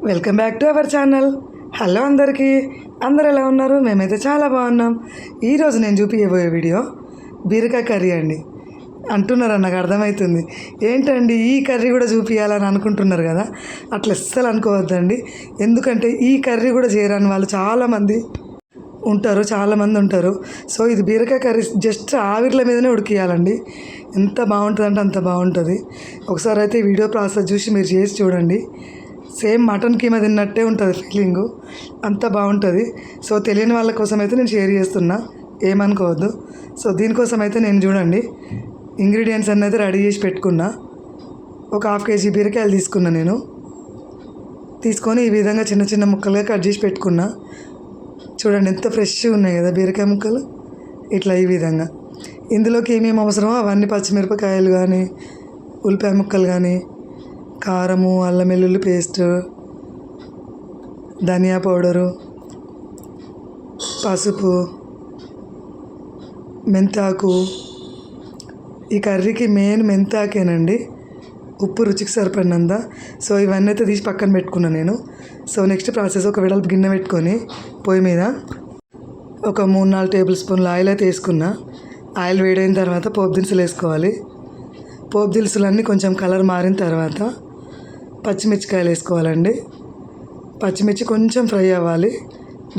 Welcome back to our channel. Hello అందరికీ, అందరు ఎలా ఉన్నారు? మేమైతే చాలా బాగున్నాం. ఈరోజు నేను చూపించబోయే వీడియో బీరకాయ కర్రీ అండి. అంటున్నారు, నాకు అర్థమవుతుంది, ఏంటండి ఈ కర్రీ కూడా చూపించాలని అనుకుంటున్నారు కదా. అట్లా అస్సలు అనుకోవద్దండి. ఎందుకంటే ఈ కర్రీ కూడా చేయరాని వాళ్ళు చాలామంది ఉంటారు. సో ఇది బీరకాయ కర్రీ జస్ట్ ఆవిర్ల మీదనే ఉడికియాలండి. ఎంత బాగుంటుంది అంటే అంత బాగుంటుంది. ఒకసారి అయితే వీడియో ప్రాసెస్ చూసి మీరు చేసి చూడండి. సేమ్ మటన్ కీమా తిన్నట్టే ఉంటుంది ఫీలింగు, అంత బాగుంటుంది. సో తెలియని వాళ్ళ కోసం అయితే నేను షేర్ చేస్తున్నా, ఏమనుకోవద్దు. సో దీనికోసం అయితే నేను చూడండి ఇంగ్రీడియంట్స్ అన్నీ అయితే రెడీ చేసి పెట్టుకున్నా. ఒక 1/2 kg బీరకాయలు తీసుకున్నా. నేను తీసుకొని ఈ విధంగా చిన్న చిన్న ముక్కలుగా కట్ చేసి పెట్టుకున్నా. చూడండి ఎంత ఫ్రెష్గా ఉన్నాయి కదా బీరకాయ ముక్కలు. ఇట్లా ఈ విధంగా ఇందులోకి ఏమేమి అవసరమో అవన్నీ, పచ్చిమిరపకాయలు కానీ, ఉల్లిపాయ ముక్కలు కానీ, కారము, అల్లం వెల్లుల్లి పేస్ట్, ధనియా పౌడరు, పసుపు, మెంతాకు. ఈ కర్రీకి మెయిన్ మెంతాకేనండి. ఉప్పు రుచికి సరిపడినంత. సో ఇవన్నీ అయితే తీసి పక్కన పెట్టుకున్నాను నేను. సో నెక్స్ట్ ప్రాసెస్, ఒక వెడల్పు గిన్నె పెట్టుకొని పొయ్యి మీద ఒక 3-4 టేబుల్ స్పూన్ల ఆయిల్ అయితే వేసుకున్నా. ఆయిల్ వేడైన తర్వాత పోపు దినుసులు వేసుకోవాలి. పోపు దినుసులన్నీ కొంచెం కలర్ మారిన తర్వాత పచ్చిమిర్చికాయలు వేసుకోవాలండి. పచ్చిమిర్చి కొంచెం ఫ్రై అవ్వాలి,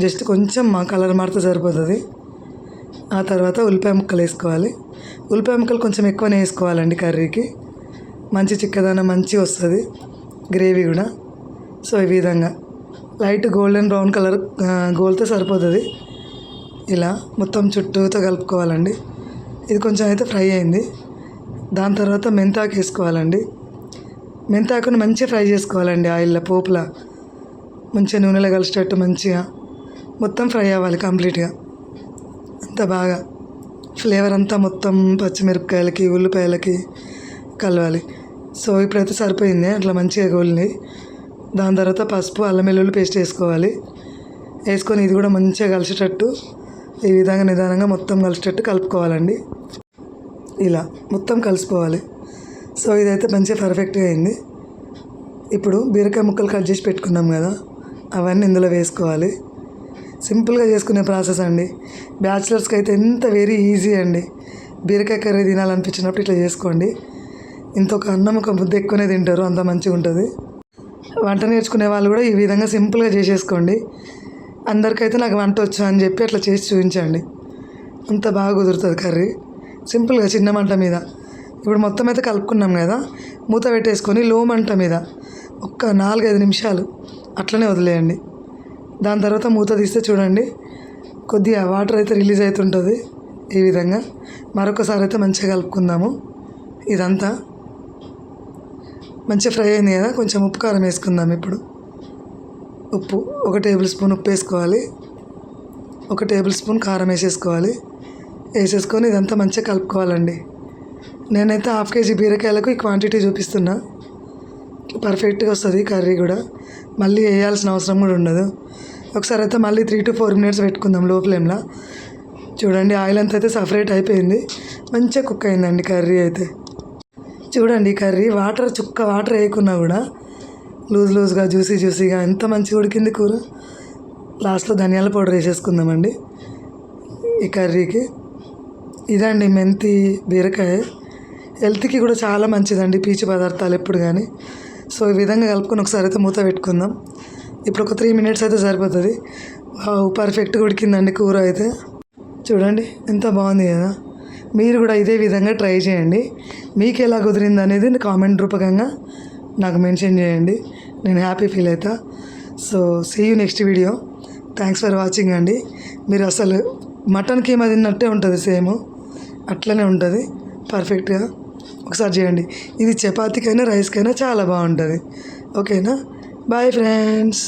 జస్ట్ కొంచెం కలర్ మారితే సరిపోతుంది. ఆ తర్వాత ఉల్లిపాయ ముక్కలు వేసుకోవాలి. ఉల్లిపాయ ముక్కలు కొంచెం ఎక్కువనే వేసుకోవాలండి, కర్రీకి మంచి చిక్కదనం మంచిగా వస్తుంది, గ్రేవీ కూడా. సో ఈ విధంగా లైట్ గోల్డెన్ బ్రౌన్ కలర్ గోల్తో సరిపోతుంది. ఇలా మొత్తం చుట్టూతో కలుపుకోవాలండి. ఇది కొంచెం అయితే ఫ్రై అయింది. దాని తర్వాత మెంతాకు వేసుకోవాలండి. మెంతాకుని మంచిగా ఫ్రై చేసుకోవాలండి ఆయిల్లో, పోపులా మంచిగా నూనెలో కలిసేటట్టు మంచిగా మొత్తం ఫ్రై అవ్వాలి కంప్లీట్గా. అంత బాగా ఫ్లేవర్ అంతా మొత్తం పచ్చిమిరపకాయలకి ఉల్లిపాయలకి కలవాలి. సో ఇప్పుడైతే సరిపోయింది, అట్లా మంచిగా గోలింది. దాని తర్వాత పసుపు, అల్లం వెల్లుల్లి పేస్ట్ వేసుకోవాలి. వేసుకొని ఇది కూడా మంచిగా కలిసేటట్టు ఈ విధంగా నిదానంగా మొత్తం కలిసేటట్టు కలుపుకోవాలండి. ఇలా మొత్తం కలిసిపోవాలి. సో ఇదైతే మంచిగా పర్ఫెక్ట్గా అయింది. ఇప్పుడు బీరకాయ ముక్కలు కట్ చేసి పెట్టుకున్నాం కదా, అవన్నీ ఇందులో వేసుకోవాలి. సింపుల్గా చేసుకునే ప్రాసెస్ అండి. బ్యాచిలర్స్కి అయితే ఎంత వెరీ ఈజీ అండి. బీరకాయ కర్రీ తినాలనిపించినప్పుడు ఇట్లా చేసుకోండి. ఇంకొక అన్నం ఒక ముద్ద ఎక్కువనే తింటారు, అంత మంచిగా ఉంటుంది. వంట నేర్చుకునే వాళ్ళు కూడా ఈ విధంగా సింపుల్గా చేసేసుకోండి. అందరికైతే నాకు వంట వచ్చు అని చెప్పి అట్లా చేసి చూపించండి, అంత బాగా కుదురుతుంది కర్రీ. సింపుల్గా చిన్న మంట మీద. ఇప్పుడు మొత్తం అయితే కలుపుకున్నాం కదా, మూత పెట్టేసుకొని లో మంట మీద ఒక్క 4-5 నిమిషాలు అట్లనే వదిలేయండి. దాని తర్వాత మూత తీస్తే చూడండి కొద్దిగా వాటర్ అయితే రిలీజ్ అవుతుంటుంది. ఈ విధంగా మరొకసారి అయితే మంచిగా కలుపుకుందాము. ఇదంతా మంచిగా ఫ్రై అయింది కదా, కొంచెం ఉప్పు కారం వేసుకుందాం. ఇప్పుడు ఉప్పు 1 టేబుల్ స్పూన్ ఉప్పు వేసుకోవాలి, 1 టేబుల్ స్పూన్ కారం వేసేసుకోవాలి. వేసేసుకొని ఇదంతా మంచిగా కలుపుకోవాలండి. నేనైతే 1/2 kg బీరకాయలకు ఈ క్వాంటిటీ చూపిస్తున్నా, పర్ఫెక్ట్గా వస్తుంది కర్రీ కూడా. మళ్ళీ వేయాల్సిన అవసరం కూడా ఉండదు. ఒకసారి అయితే మళ్ళీ 3 to 4 minutes పెట్టుకుందాం లో ఫ్లేమ్లో. చూడండి ఆయిల్ అంతా అయితే సపరేట్ అయిపోయింది, మంచిగా కుక్ అయిందండి కర్రీ అయితే. చూడండి కర్రీ చుక్క వాటర్ వేయకున్నా కూడా లూజ్గా జ్యూసీగా ఎంత మంచిగా ఉడికింది కూర. లాస్ట్లో ధనియాల పౌడర్ వేసేసుకుందామండి ఈ కర్రీకి. ఇదండి మెంతి బీరకాయ, హెల్త్కి కూడా చాలా మంచిదండి, పీచు పదార్థాలు ఎప్పుడు కానీ. సో ఈ విధంగా కలుపుకొని ఒకసారి అయితే మూత పెట్టుకుందాం. ఇప్పుడు ఒక 3 minutes అయితే సరిపోతుంది. పర్ఫెక్ట్గా ఉడికిందండి కూర అయితే. చూడండి ఎంత బాగుంది కదా. మీరు కూడా ఇదే విధంగా ట్రై చేయండి. మీకు ఎలా కుదిరింది అనేది కామెంట్ రూపకంగా నాకు మెన్షన్ చేయండి, నేను హ్యాపీ ఫీల్ అవుతా. So see you next video. Thanks for watching అండి. మీరు అసలు మటన్ కీమా తిన్నట్టే ఉంటుంది, సేమ్ అట్లనే ఉంటుంది పర్ఫెక్ట్గా. ఒకసారి చేయండి. ఇది చపాతీకైనా రైస్కైనా చాలా బాగుంటుంది. ఓకేనా? Bye friends.